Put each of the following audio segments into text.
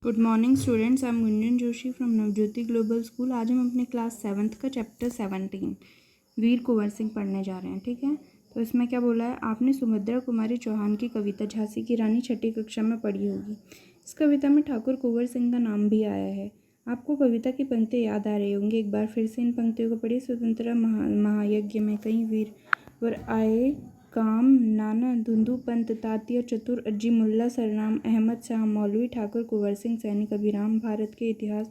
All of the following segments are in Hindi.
Good morning students, I am Gunjan Joshi from Navjyoti global school. आज हम अपने क्लास 7th का चैप्टर 17 वीर कुंवर सिंह पढ़ने जा रहे हैं। ठीक है, तो इसमें क्या बोला है, आपने सुभद्रा कुमारी चौहान की कविता झांसी की रानी छठी कक्षा में पढ़ी होगी। इस कविता में ठाकुर कुंवर सिंह का नाम भी आया है। आपको कविता की पंक्तियाँ याद आ रही होंगी। एक बार फिर से इन पंक्तियों को पढ़िए। स्वतंत्रता महायज्ञ में कई वीर वर आए काम, नाना धुंधु पंत तात्या चतुर अज्जी मुल्ला सरनाम अहमद शाह मौलवी ठाकुर कुंवर सिंह सैनिक अभिराम भारत के इतिहास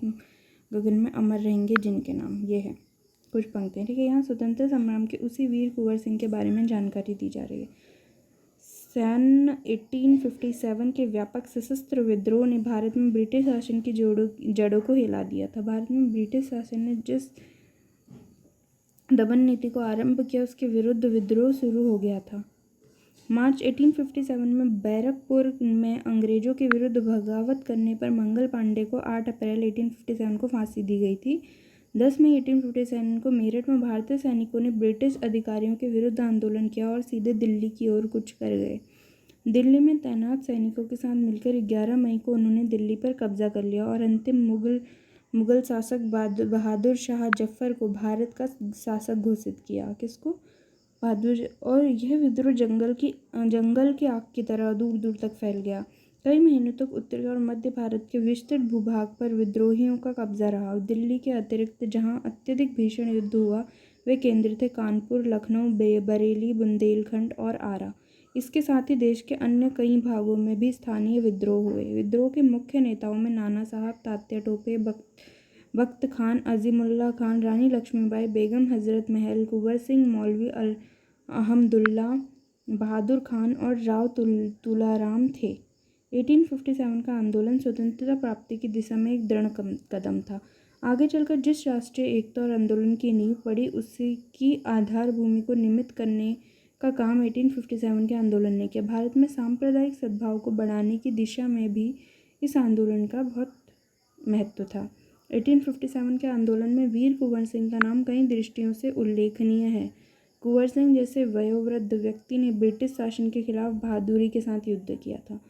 गगन में अमर रहेंगे जिनके नाम। ये है कुछ पंक्तियाँ। ठीक है, यहाँ स्वतंत्रता संग्राम के उसी वीर कुंवर सिंह के बारे में जानकारी दी जा रही है। सन 1857 के व्यापक सशस्त्र विद्रोह ने भारत में ब्रिटिश शासन की जड़ों को हिला दिया था। भारत में ब्रिटिश शासन ने जिस दमन नीति को आरंभ किया, उसके विरुद्ध विद्रोह शुरू हो गया था। मार्च 1857 में बैरकपुर में अंग्रेजों के विरुद्ध बगावत करने पर मंगल पांडे को 8 अप्रैल 1857 को फांसी दी गई थी। 10 मई 1857 को मेरठ में भारतीय सैनिकों ने ब्रिटिश अधिकारियों के विरुद्ध आंदोलन किया और सीधे दिल्ली की ओर कूच कर गए। दिल्ली में तैनात सैनिकों के साथ मिलकर 11 मई को उन्होंने दिल्ली पर कब्जा कर लिया और अंतिम मुगल शासक बहादुर शाह जफर को भारत का शासक घोषित किया। किसको? बहादुर। और यह विद्रोह जंगल की आग की तरह दूर दूर तक फैल गया। कई महीनों तक उत्तरी और मध्य भारत के विस्तृत भूभाग पर विद्रोहियों का कब्जा रहा। दिल्ली के अतिरिक्त जहां अत्यधिक भीषण युद्ध हुआ, वे केंद्र थे कानपुर, लखनऊ, बरेली, बुंदेलखंड और आरा। इसके साथ ही देश के अन्य कई भागों में भी स्थानीय विद्रोह हुए। विद्रोह के मुख्य नेताओं में नाना साहब, तात्या टोपे, बख्त खान, अजीमुल्ला खान, रानी लक्ष्मीबाई, बेगम हजरत महल, कुंवर सिंह, मौलवी अहमदुल्ला, बहादुर खान और राव तुलाराम थे। 1857 का आंदोलन स्वतंत्रता प्राप्ति की दिशा में एक दृढ़ कदम था। आगे चलकर जिस राष्ट्रीय एकता और आंदोलन की नींव पड़ी, उसकी आधार भूमि को निमित्त करने का काम 1857 के आंदोलन ने किया। भारत में सांप्रदायिक सद्भाव को बढ़ाने की दिशा में भी इस आंदोलन का बहुत महत्व था। 1857 के आंदोलन में वीर कुंवर सिंह का नाम कई दृष्टियों से उल्लेखनीय है। कुंवर सिंह जैसे वयोवृद्ध व्यक्ति ने ब्रिटिश शासन के खिलाफ बहादुरी के साथ युद्ध किया था।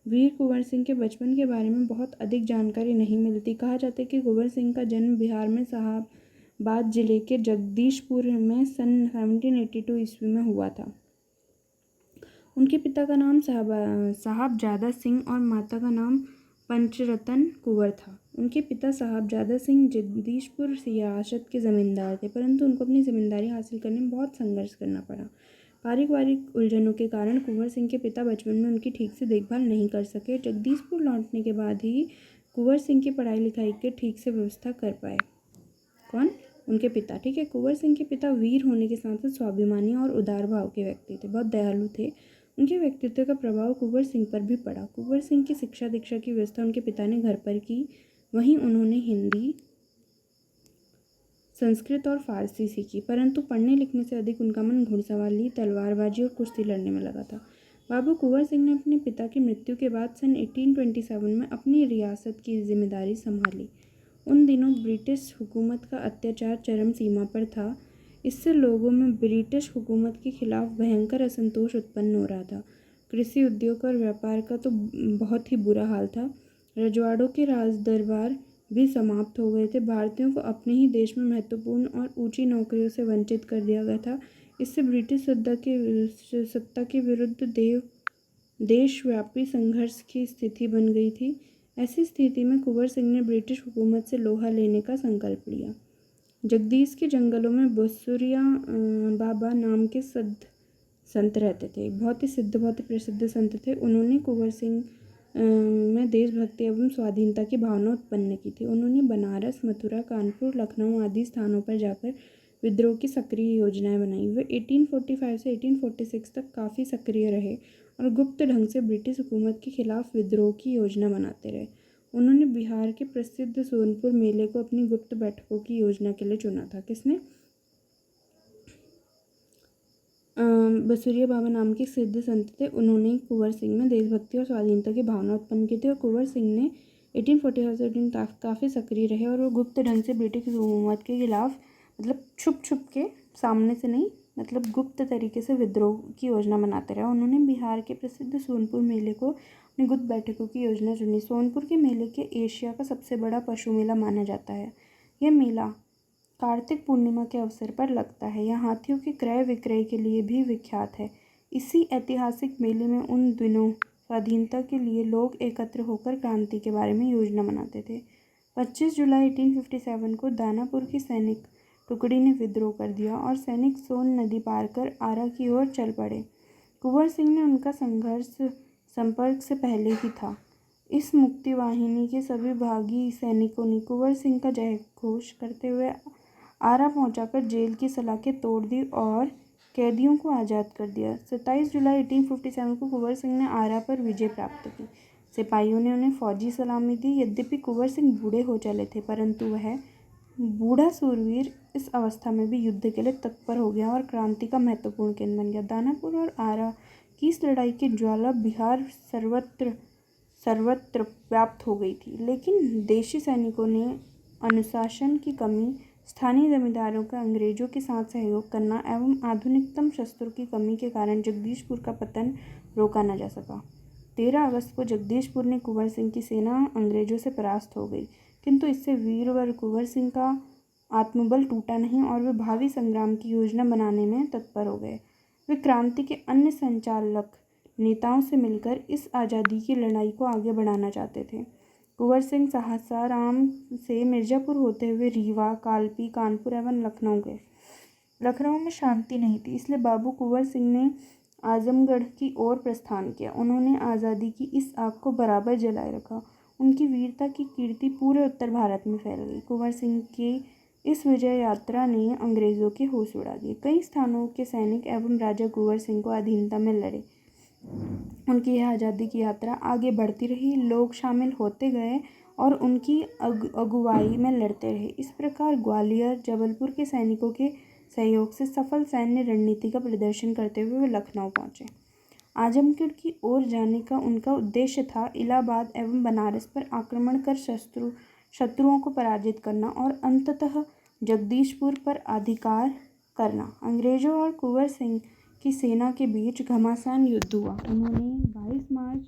वीर कुंवर सिंह के बचपन के बारे में बहुत अधिक जानकारी नहीं मिलती। कहा जाता है कि कुंवर सिंह का जन्म बिहार में साहबाद जिले के जगदीशपुर में सन 1782 ईस्वी में हुआ था। उनके पिता का नाम साहबजादा सिंह और माता का नाम पंचरतन कुंवर था। उनके पिता साहबजादा सिंह जगदीशपुर रियासत के ज़मींदार थे, परंतु उनको अपनी ज़मींदारी हासिल करने में बहुत संघर्ष करना पड़ा। पारिवारिक उलझनों के कारण कुंवर सिंह के पिता बचपन में उनकी ठीक से देखभाल नहीं कर सके। जगदीशपुर लौटने के बाद ही कुंवर सिंह की पढ़ाई लिखाई के ठीक से व्यवस्था कर पाए। कौन? उनके पिता। ठीक है, कुंवर सिंह के पिता वीर होने के साथ साथ स्वाभिमानी और उदार भाव के व्यक्ति थे, बहुत दयालु थे। उनके व्यक्तित्व का प्रभाव कुंवर सिंह पर भी पड़ा। कुंवर सिंह की शिक्षा दीक्षा की व्यवस्था उनके पिता ने घर पर की। वहीं उन्होंने हिंदी, संस्कृत और फारसी सीखी, परंतु पढ़ने लिखने से अधिक उनका मन घुड़सवारी, तलवारबाजी और कुश्ती लड़ने में लगा था। बाबू कुंवर सिंह ने अपने पिता की मृत्यु के बाद सन 1827 में अपनी रियासत की जिम्मेदारी संभाली। उन दिनों ब्रिटिश हुकूमत का अत्याचार चरम सीमा पर था। इससे लोगों में ब्रिटिश हुकूमत के खिलाफ भयंकर असंतोष उत्पन्न हो रहा था। कृषि, उद्योग और व्यापार का तो बहुत ही बुरा हाल था। रजवाड़ों के राज दरबार भी समाप्त हो गए थे। भारतीयों को अपने ही देश में महत्वपूर्ण और ऊंची नौकरियों से वंचित कर दिया गया था। इससे ब्रिटिश सत्ता के विरुद्ध देशव्यापी संघर्ष की स्थिति बन गई थी। ऐसी स्थिति में कुंवर सिंह ने ब्रिटिश हुकूमत से लोहा लेने का संकल्प लिया। जगदीश के जंगलों में बसुरिया बाबा नाम के संत रहते थे, बहुत ही सिद्ध, बहुत ही प्रसिद्ध संत थे। उन्होंने कुंवर सिंह में देशभक्ति एवं स्वाधीनता की भावना उत्पन्न की थी। उन्होंने बनारस, मथुरा, कानपुर, लखनऊ आदि स्थानों पर जाकर विद्रोह की सक्रिय योजनाएं बनाई। वे 1845 से 1846 तक काफ़ी सक्रिय रहे और गुप्त ढंग से ब्रिटिश हुकूमत के खिलाफ विद्रोह की योजना बनाते रहे। उन्होंने बिहार के प्रसिद्ध सोनपुर मेले को अपनी गुप्त बैठकों की योजना के लिए चुना था। किसने? बसुरिया बाबा नाम के सिद्ध संत थे। उन्होंने कुंवर सिंह में देशभक्ति और स्वाधीनता की भावना उत्पन्न की थी और कुंवर सिंह ने 1845 से काफ़ी सक्रिय रहे और वो गुप्त ढंग से ब्रिटिश हुकूमत के खिलाफ, मतलब छुप छुप के, सामने से नहीं, मतलब गुप्त तरीके से विद्रोह की योजना बनाते रहे। उन्होंने बिहार के प्रसिद्ध सोनपुर मेले को ने गुप्त बैठकों की योजना चुनी। सोनपुर के मेले के एशिया का सबसे बड़ा पशु मेला माना जाता है। यह मेला कार्तिक पूर्णिमा के अवसर पर लगता है। यह हाथियों के क्रय विक्रय के लिए भी विख्यात है। इसी ऐतिहासिक मेले में उन दिनों स्वाधीनता के लिए लोग एकत्र होकर क्रांति के बारे में योजना बनाते थे। 25 जुलाई 1857 को दानापुर की सैनिक टुकड़ी ने विद्रोह कर दिया और सैनिक सोन नदी पार कर आरा की ओर चल पड़े। कुंवर सिंह ने उनका संघर्ष संपर्क से पहले ही था। इस मुक्ति वाहिनी के सभी भागी सैनिकों ने कुंवर सिंह का जयघोष करते हुए आरा पहुंचाकर जेल की सलाखें तोड़ दी और कैदियों को आज़ाद कर दिया। 27 जुलाई 1857 को कुंवर सिंह ने आरा पर विजय प्राप्त की। सिपाहियों ने उन्हें फौजी सलामी दी। यद्यपि कुंवर सिंह बूढ़े हो चले थे, परंतु वह बूढ़ा सूरवीर इस अवस्था में भी युद्ध के लिए तत्पर हो गया और क्रांति का महत्वपूर्ण केंद्र बन गया। दानापुर और आरा की इस लड़ाई की ज्वाला बिहार सर्वत्र व्याप्त हो गई थी, लेकिन देशी सैनिकों ने अनुशासन की कमी, स्थानीय जमींदारों का अंग्रेजों के साथ सहयोग करना एवं आधुनिकतम शस्त्रों की कमी के कारण जगदीशपुर का पतन रोका न जा सका। 13 अगस्त को जगदीशपुर ने कुंवर सिंह की सेना अंग्रेजों से परास्त हो गई, किंतु इससे वीरवर कुंवर सिंह का आत्मबल टूटा नहीं और वे भावी संग्राम की योजना बनाने में तत्पर हो गए। वे क्रांति के अन्य संचालक नेताओं से मिलकर इस आज़ादी की लड़ाई को आगे बढ़ाना चाहते थे। कुंवर सिंह सासाराम से मिर्ज़ापुर होते हुए रीवा, कालपी, कानपुर एवं लखनऊ गए। लखनऊ में शांति नहीं थी, इसलिए बाबू कुंवर सिंह ने आजमगढ़ की ओर प्रस्थान किया। उन्होंने आज़ादी की इस आग को बराबर जलाए रखा। उनकी वीरता की कीर्ति पूरे उत्तर भारत में फैल गई। कुंवर सिंह की इस विजय यात्रा ने अंग्रेज़ों के होश उड़ा दिए। कई स्थानों के सैनिक एवं राजा कुंवर सिंह को अधीनता में लड़े। उनकी यह आज़ादी की यात्रा आगे बढ़ती रही, लोग शामिल होते गए और उनकी अगुवाई में लड़ते रहे। इस प्रकार ग्वालियर, जबलपुर के सैनिकों के सहयोग से सफल सैन्य रणनीति का प्रदर्शन करते हुए वे लखनऊ पहुंचे। आजमगढ़ की ओर जाने का उनका उद्देश्य था इलाहाबाद एवं बनारस पर आक्रमण कर शत्रुओं को पराजित करना और अंततः जगदीशपुर पर अधिकार करना। अंग्रेजों और कुंवर सिंह की सेना के बीच घमासान युद्ध हुआ। उन्होंने 22 मार्च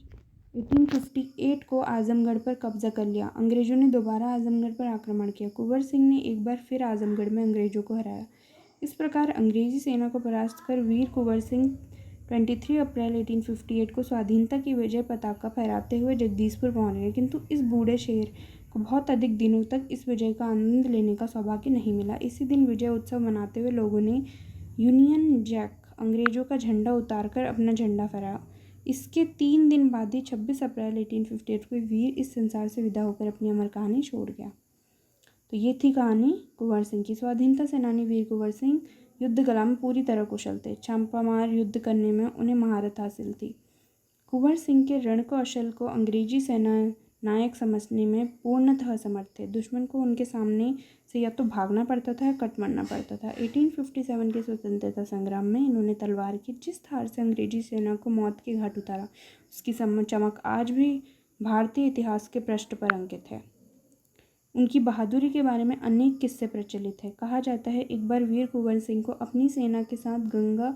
1858 को आजमगढ़ पर कब्जा कर लिया। अंग्रेजों ने दोबारा आजमगढ़ पर आक्रमण किया। कुंवर सिंह ने एक बार फिर आजमगढ़ में अंग्रेजों को हराया। इस प्रकार अंग्रेजी सेना को परास्त कर वीर कुंवर सिंह 23 अप्रैल 1858 को स्वाधीनता की विजय पताका फहराते हुए जगदीशपुर पहुंच गए, किंतु इस बूढ़े शेर को बहुत अधिक दिनों तक इस विजय का आनंद लेने का सौभाग्य नहीं मिला। इसी दिन विजय उत्सव मनाते हुए लोगों ने यूनियन जैक, अंग्रेजों का झंडा उतारकर अपना झंडा फहराया। इसके 3 दिन बाद ही 26 अप्रैल 1858 को वीर इस संसार से विदा होकर अपनी अमर कहानी छोड़ गया। तो ये थी कहानी कुंवर सिंह की। स्वाधीनता सेनानी वीर कुंवर सिंह युद्ध कला में पूरी तरह कुशल थे। छापामार युद्ध करने में उन्हें महारत हासिल थी। कुंवर सिंह के रण कौशल को अंग्रेजी सेना नायक समझने में पूर्णतः असमर्थ थे। दुश्मन को उनके सामने से या तो भागना पड़ता था या कट मरना पड़ता था। 1857 के स्वतंत्रता संग्राम में इन्होंने तलवार की जिस धार से अंग्रेजी सेना को मौत के घाट उतारा, उसकी चमक आज भी भारतीय इतिहास के पृष्ठ पर अंकित है। उनकी बहादुरी के बारे में अनेक किस्से प्रचलित हैं। कहा जाता है एक बार वीर कुंवर सिंह को अपनी सेना के साथ गंगा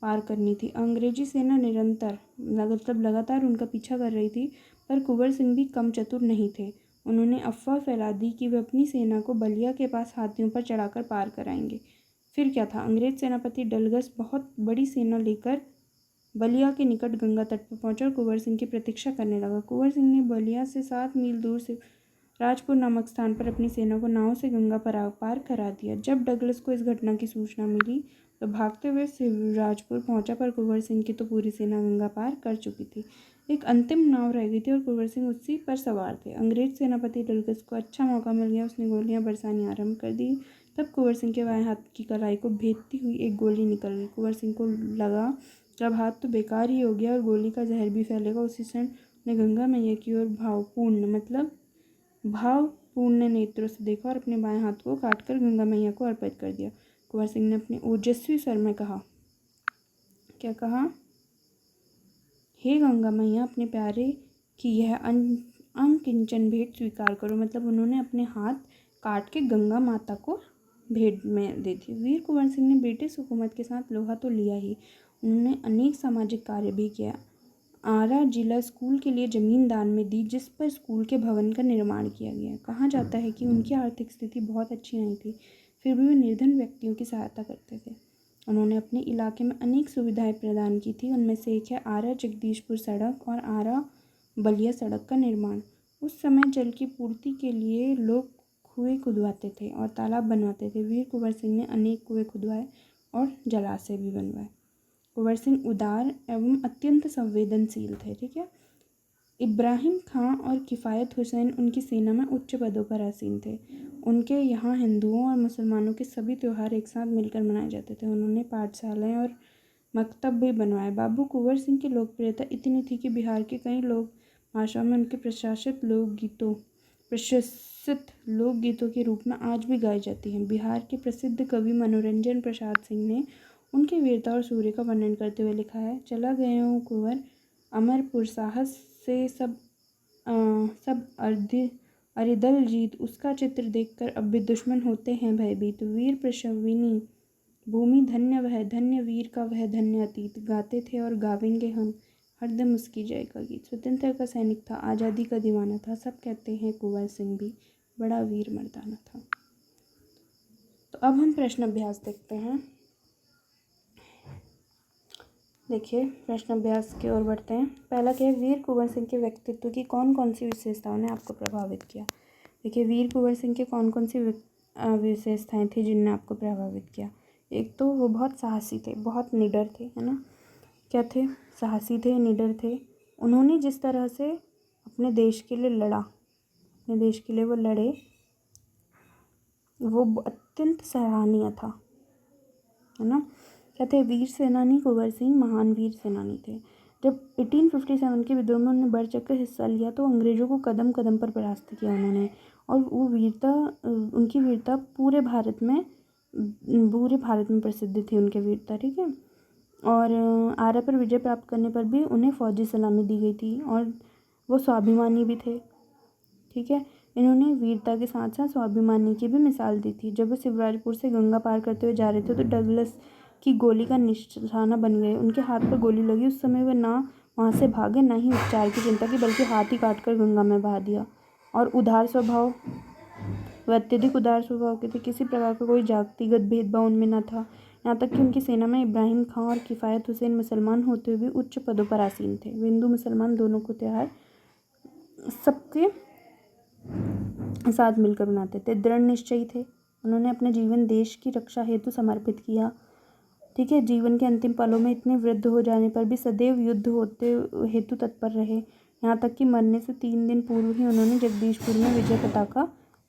पार करनी थी। अंग्रेजी सेना लगातार उनका पीछा कर रही थी, पर कुंवर सिंह भी कम चतुर नहीं थे। उन्होंने अफवाह फैला दी कि वे अपनी सेना को बलिया के पास हाथियों पर चढ़ाकर पार कराएंगे। फिर क्या था, अंग्रेज सेनापति डलगस बहुत बड़ी सेना लेकर बलिया के निकट गंगा तट पर पहुंचा और कुंवर सिंह की प्रतीक्षा करने लगा। कुंवर सिंह ने बलिया से 7 मील दूर से राजपुर नामक स्थान पर अपनी सेना को नाव से गंगा पार करा दिया। जब डगलस को इस घटना की सूचना मिली तो भागते हुए राजपुर पहुंचा, पर कुंवर सिंह की तो पूरी सेना गंगा पार कर चुकी थी। एक अंतिम नाव रह गई थी और कुंवर सिंह उसी पर सवार थे। अंग्रेज सेनापति डलगस को अच्छा मौका मिल गया। उसने गोलियां बरसानी आरंभ कर दी। तब कुंवर सिंह के बाएं हाथ की कलाई को भेदती हुई एक गोली निकल गई। कुंवर सिंह को लगा जब हाथ तो बेकार ही हो गया और गोली का जहर भी फैलेगा। उसी क्षण ने गंगा मैया की ओर भावपूर्ण नेत्रों से देखा और अपने बाएं हाथ को काटकर गंगा मैया को अर्पित कर दिया। कुंवर सिंह ने अपने ओजस्वी स्वर में कहा, क्या कहा? हे गंगा मैया, अपने प्यारे की यह अनकिंचन भेंट स्वीकार करो। मतलब उन्होंने अपने हाथ काट के गंगा माता को भेंट में दे दी। वीर कुंवर सिंह ने ब्रिटिश हुकूमत के साथ लोहा तो लिया ही, उन्होंने अनेक सामाजिक कार्य भी किया। आरा जिला स्कूल के लिए ज़मीन दान में दी, जिस पर स्कूल के भवन का निर्माण किया गया। कहा जाता है कि उनकी आर्थिक स्थिति बहुत अच्छी नहीं थी, फिर भी वे निर्धन व्यक्तियों की सहायता करते थे। उन्होंने अपने इलाके में अनेक सुविधाएं प्रदान की थी। उनमें से एक है आरा जगदीशपुर सड़क और आरा बलिया सड़क का निर्माण। उस समय जल की पूर्ति के लिए लोग कुएं खुदवाते थे और तालाब बनवाते थे। वीर कुंवर सिंह ने अनेक कुएं खुदवाए और जलाशय भी बनवाए। कुंवर सिंह उदार एवं अत्यंत संवेदनशील थे। ठीक है। इब्राहिम खां और किफ़ायत हुसैन उनकी सेना में उच्च पदों पर आसीन थे। उनके यहाँ हिंदुओं और मुसलमानों के सभी त्यौहार एक साथ मिलकर मनाए जाते थे। उन्होंने पाठशालाएं और मकतब भी बनवाए। बाबू कुंवर सिंह की लोकप्रियता इतनी थी कि बिहार के कई लोक भाषाओं में उनके प्रशंसित लोकगीतों के रूप में आज भी गाई जाती हैं। बिहार के प्रसिद्ध कवि मनोरंजन प्रसाद सिंह ने उनकी वीरता और शौर्य का वर्णन करते हुए लिखा है, चला गया हूँ कुंवर अमरपुर साहस से सब अरिदल जीत, उसका चित्र देखकर अब भी दुश्मन होते हैं भयभीत। वीर प्रशविनी भूमि धन्य वह धन्य वीर का वह धन्य अतीत, गाते थे और गावेंगे हम हरदम उसकी जय का गीत। स्वतंत्रता का सैनिक था, आज़ादी का दीवाना था, सब कहते हैं कुंवर सिंह भी बड़ा वीर मर्दाना था। तो अब हम प्रश्न अभ्यास देखते हैं। देखिए प्रश्न अभ्यास की ओर बढ़ते हैं। पहला क्या है, वीर कुंवर सिंह के व्यक्तित्व की कौन कौन सी विशेषताओं ने आपको प्रभावित किया। देखिए वीर कुंवर सिंह के कौन कौन सी विशेषताएं थी जिनने आपको प्रभावित किया। एक तो वो बहुत साहसी थे, बहुत निडर थे, है ना। क्या थे, साहसी थे, निडर थे। उन्होंने जिस तरह से अपने देश के लिए लड़ा, अपने देश के लिए वो लड़े, वो अत्यंत सराहनीय था, है ना। क्या थे, वीर सेनानी कुंवर सिंह महान वीर सेनानी थे। जब 1857 के विद्रोह में उन्होंने बढ़ चढ़कर हिस्सा लिया तो अंग्रेज़ों को कदम कदम पर परास्त किया उन्होंने, और वो वीरता, उनकी वीरता पूरे भारत में प्रसिद्ध थी, उनकी वीरता। ठीक है। और आरा पर विजय प्राप्त करने पर भी उन्हें फौजी सलामी दी गई थी और वो स्वाभिमानी भी थे। ठीक है। इन्होंने वीरता के साथ साथ स्वाभिमानी की भी मिसाल दी थी। जब वो शिवराजपुर से गंगा पार करते हुए जा रहे थे तो डगलस की गोली का निशाना बन गए। उनके हाथ पर गोली लगी। उस समय वे ना वहाँ से भागे, ना ही उपचार की चिंता की, बल्कि हाथ ही काट कर गंगा में बहा दिया। और वे अत्यधिक उदार स्वभाव के थे। किसी प्रकार का कोई जातिगत भेदभाव उनमें न था। यहाँ तक कि उनकी सेना में इब्राहिम खां और किफ़ायत हुसैन मुसलमान होते हुए भी उच्च पदों पर आसीन थे। वे हिंदू मुसलमान दोनों को त्यौहार सबके साथ मिलकर मनाते थे। दृढ़ निश्चयी थे। उन्होंने अपने जीवन देश की रक्षा हेतु समर्पित किया। ठीक है। जीवन के अंतिम पलों में इतने वृद्ध हो जाने पर भी सदैव युद्ध होते हेतु तत्पर रहे। यहाँ तक कि मरने से 3 दिन पूर्व ही उन्होंने जगदीशपुर में विजय पताका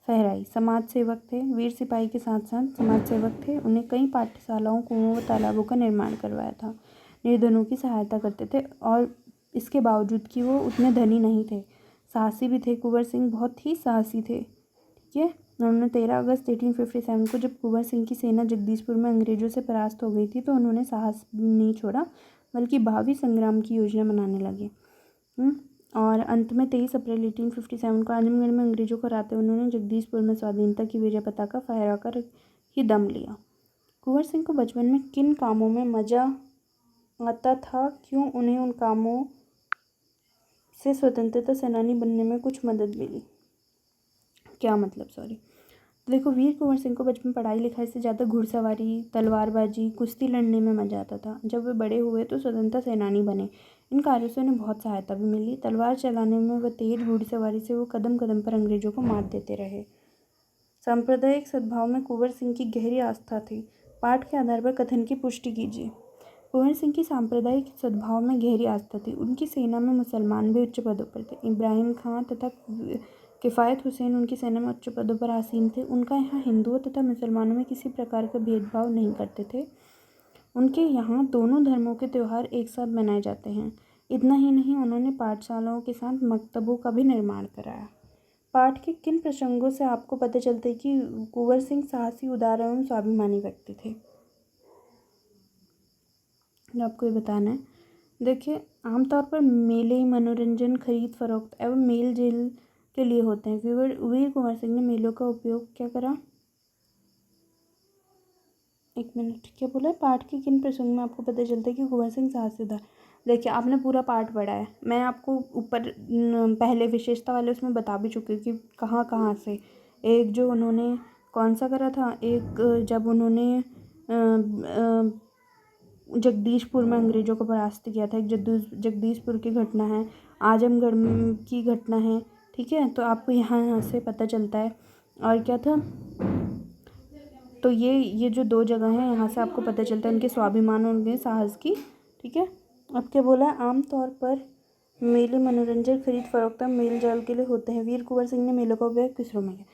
फहराई। समाज सेवक थे। वीर सिपाही के साथ साथ समाज सेवक थे। उन्हें कई पाठशालाओं, कुओं व तालाबों का निर्माण करवाया था। निर्धनों की सहायता करते थे और इसके बावजूद कि वो उतने धनी नहीं थे। साहसी भी थे। कुंवर सिंह बहुत ही साहसी थे। ठीक है। उन्होंने 13 अगस्त 1857 को जब कुंवर सिंह की सेना जगदीशपुर में अंग्रेजों से परास्त हो गई थी तो उन्होंने साहस नहीं छोड़ा, बल्कि भावी संग्राम की योजना बनाने लगे। और अंत में 23 अप्रैल 1857 को आजमगढ़ में अंग्रेजों को हराते उन्होंने जगदीशपुर में स्वाधीनता की विजय पताका फहराकर ही दम लिया। कुंवर सिंह को बचपन में किन कामों में मज़ा आता था, क्यों उन्हें उन कामों से स्वतंत्रता सेनानी बनने में कुछ मदद मिली, क्या मतलब, सॉरी। देखो, वीर कुंवर सिंह को बचपन पढ़ाई लिखाई से ज़्यादा घुड़सवारी, तलवारबाजी, कुश्ती लड़ने में मज़ा आता था। जब वे बड़े हुए तो स्वतंत्रता सेनानी बने। इन कार्यों से उन्हें बहुत सहायता भी मिली। तलवार चलाने में व तेज घुड़सवारी से वो कदम कदम पर अंग्रेजों को मात देते रहे। सांप्रदायिक सद्भाव में कुंवर सिंह की गहरी आस्था थी। पाठ के आधार पर कथन की पुष्टि कीजिए। कुंवर सिंह की सांप्रदायिक सद्भाव में गहरी आस्था थी। उनकी सेना में मुसलमान भी उच्च पदों पर थे। इब्राहिम खां तथा किफ़ायत हुसैन उनकी सेना में उच्च पदों पर आसीन थे। उनका यहाँ हिंदुओं तथा मुसलमानों में किसी प्रकार का भेदभाव नहीं करते थे। उनके यहाँ दोनों धर्मों के त्यौहार एक साथ मनाए जाते हैं। इतना ही नहीं, उन्होंने पाठशालाओं के साथ मकतबों का भी निर्माण कराया। पाठ के किन प्रसंगों से आपको पता चलता है कि कुंवर सिंह साहसी, उदार एवं स्वाभिमानी व्यक्ति थे, जो आपको ये बताना है। देखिए, आमतौर पर मेले मनोरंजन, खरीद फरोख्त एवं मेल जेल के लिए होते हैं। वीर कुंवर सिंह ने मेलों का उपयोग क्या करा, एक मिनट, क्या बोला, पाठ के किन प्रसंग में आपको पता चलता है कि कुंवर सिंह साहसी था। देखिए आपने पूरा पार्ट पढ़ा है, मैं आपको ऊपर पहले विशेषता वाले उसमें बता भी चुकी हूँ कि कहाँ कहाँ से। एक जो उन्होंने कौन सा करा था, एक जब उन्होंने जगदीशपुर में अंग्रेज़ों को परास्त किया था, एक जगदीशपुर की घटना है, आजमगढ़ की घटना है, ठीक है। तो आपको यहाँ से पता चलता है। और क्या था, तो ये जो 2 जगह हैं यहाँ से आपको पता चलता है उनके स्वाभिमान और उनके साहस की, ठीक है। अब क्या बोला, आमतौर पर मेले मनोरंजन खरीद फरोख्त मेल जोल के लिए होते हैं। वीर कुंवर सिंह ने मेलों का उपयोग किसरों में किया?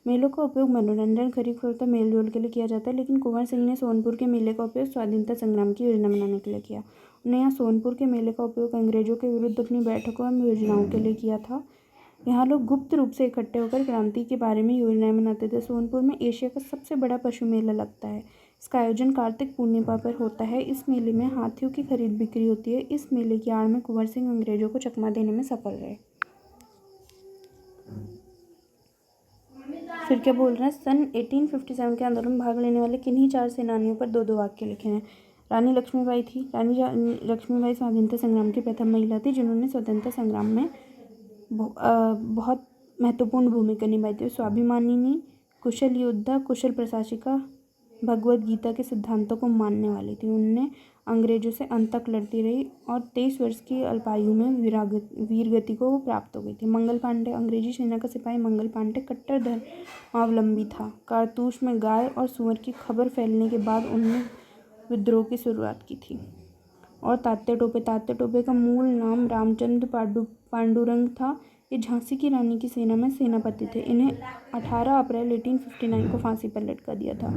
मेलों का उपयोग मनोरंजन खरीद फरोख्त मेल जोल के लिए किया जाता है, लेकिन कुंवर सिंह ने सोनपुर के मेले का उपयोग स्वाधीनता संग्राम की योजना बनाने के लिए किया। उन्हें यहाँ सोनपुर के मेले का उपयोग अंग्रेजों के विरुद्ध अपनी बैठकों एवं योजनाओं के लिए किया था। यहाँ लोग गुप्त रूप से इकट्ठे होकर क्रांति के बारे में योजनाएं बनाते थे। सोनपुर में एशिया का सबसे बड़ा पशु मेला लगता है। इसका आयोजन कार्तिक पूर्णिमा पर होता है। इस मेले में हाथियों की खरीद बिक्री होती है। इस मेले की आड़ में कुंवर सिंह अंग्रेजों को चकमा देने में सफल रहे। फिर क्या बोल रहे हैं, सन 1857 के आंदोलन में भाग लेने वाले किन्हीं 4 सेनानियों पर 2-2 वाक्य लिखे हैं। रानी लक्ष्मीबाई थी। रानी लक्ष्मीबाई स्वाधीनता संग्राम की प्रथम महिला थी जिन्होंने स्वतंत्रता संग्राम में बहुत महत्वपूर्ण भूमिका निभाई थी। स्वाभिमानिनी, कुशल योद्धा, कुशल प्रशासिका, भगवद गीता के सिद्धांतों को मानने वाली थी। उन्होंने अंग्रेजों से अंत तक लड़ती रही और 23 वर्ष की अल्पायु में वीरगति को प्राप्त हो गई थी। मंगल पांडे, अंग्रेजी सेना का सिपाही मंगल पांडे कट्टर धर्मावलंबी था। कारतूस में गाय और सूअर की खबर फैलने के बाद उन्होंने विद्रोह की शुरुआत की थी। और तात्या टोपे का मूल नाम रामचंद्र पांडुरंग था। ये झांसी की रानी की सेना में सेनापति थे। इन्हें 18 अप्रैल 1859 को फांसी पर लटका दिया था।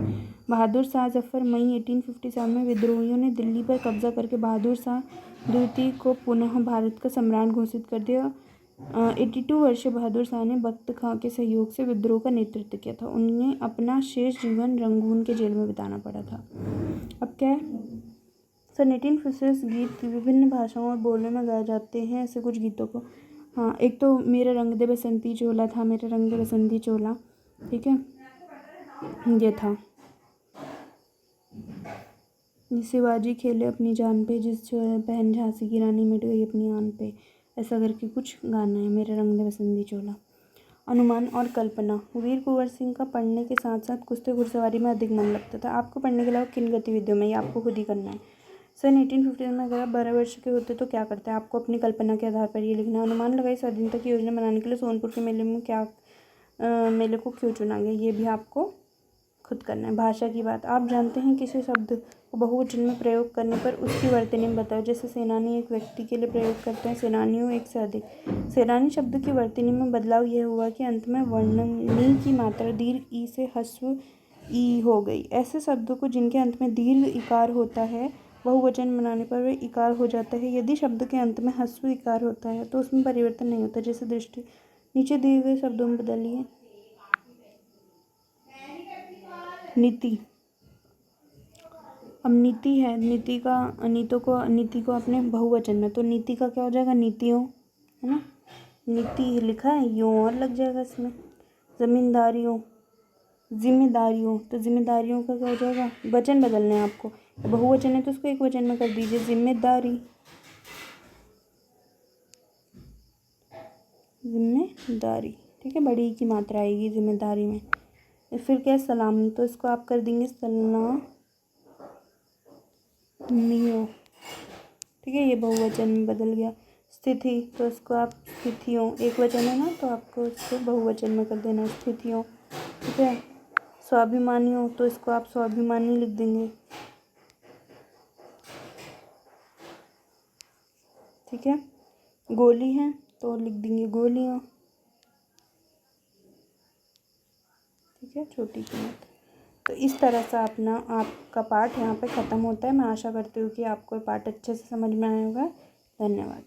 बहादुर शाह जफर, मई 1857 में विद्रोहियों ने दिल्ली पर कब्जा करके बहादुर शाह द्वितीय को पुनः भारत का सम्राट घोषित कर दिया। 82 वर्षीय बहादुर शाह ने बख्त खां के सहयोग से विद्रोह का नेतृत्व किया था। उन्हें अपना शेष जीवन रंगून के जेल में बिताना पड़ा था। अब क्या है, सन 1856 गीत विभिन्न भाषाओं और बोलियों में गाए जाते हैं। ऐसे कुछ गीतों को, हाँ, एक तो मेरा रंग दे बसंती चोला था, मेरा रंग दे बसंती चोला, ठीक है, ये था। शिवाजी खेले अपनी जान पे, जिस बहन झांसी की रानी मिट गई अपनी आन पे, ऐसा करके कुछ गाना है, मेरा रंग दे बसंती चोला। अनुमान और कल्पना। वीर कुंवर सिंह का पढ़ने के साथ साथ कुश्ती घुड़सवारी में अधिक मन लगता था। आपको पढ़ने के अलावा किन गतिविधियों में, ये आपको खुद ही करना है। सन 1850 में अगर आप 12 वर्ष के होते तो क्या करते हैं, आपको अपनी कल्पना के आधार पर ये लिखना है। अनुमान लगाई स्वाधीनता की योजना बनाने के लिए सोनपुर के मेले में मेले को क्यों चुना गया, ये भी आपको खुद करना है। भाषा की बात, आप जानते हैं किसी शब्द को बहुवचन में प्रयोग करने पर उसकी वर्तनी बताओ। जैसे सेनानी एक व्यक्ति के लिए प्रयोग करते हैं, सेनानियों एक से अधिक। सेनानी शब्द की वर्तनी में बदलाव यह हुआ कि अंत में वर्णनी की मात्रा दीर्घ ई से ह्रस्व ई हो गई। ऐसे शब्दों को जिनके अंत में दीर्घ इकार होता है बहुवचन बनाने पर वह इकार हो जाता है। यदि शब्द के अंत में ह्रस्व इकार होता है तो उसमें परिवर्तन नहीं होता। जैसे दृष्टि, नीचे दिए गए शब्दों में बदलिए। नीति, अब नीति है, नीति को अपने बहुवचन में, तो नीति का क्या हो जाएगा, नीतियों, है ना। नीति लिखा है, यूँ और लग जाएगा इसमें। जिम्मेदारियों, तो जिम्मेदारियों का क्या हो जाएगा, वचन बदलने हैं आपको। बहुवचन है तो उसको एक वचन में कर दीजिए, जिम्मेदारी, ठीक है, बड़ी की मात्रा आएगी जिम्मेदारी में। फिर क्या है, सलामी, तो इसको आप कर देंगे सलामियों, ठीक है, ये बहुवचन में बदल गया। स्थिति, तो इसको आप स्थितियों, एक वचन है ना तो आपको इसको बहुवचन में कर देना, स्थितियों, ठीक है। स्वाभिमानियों, तो इसको आप स्वाभिमानी लिख देंगे, ठीक है। गोली है तो लिख देंगे गोलियां, ठीक है, छोटी कीमत। तो इस तरह से अपना आपका पाठ यहाँ पे ख़त्म होता है। मैं आशा करती हूँ कि आपको पाठ अच्छे से समझ में आया होगा। धन्यवाद।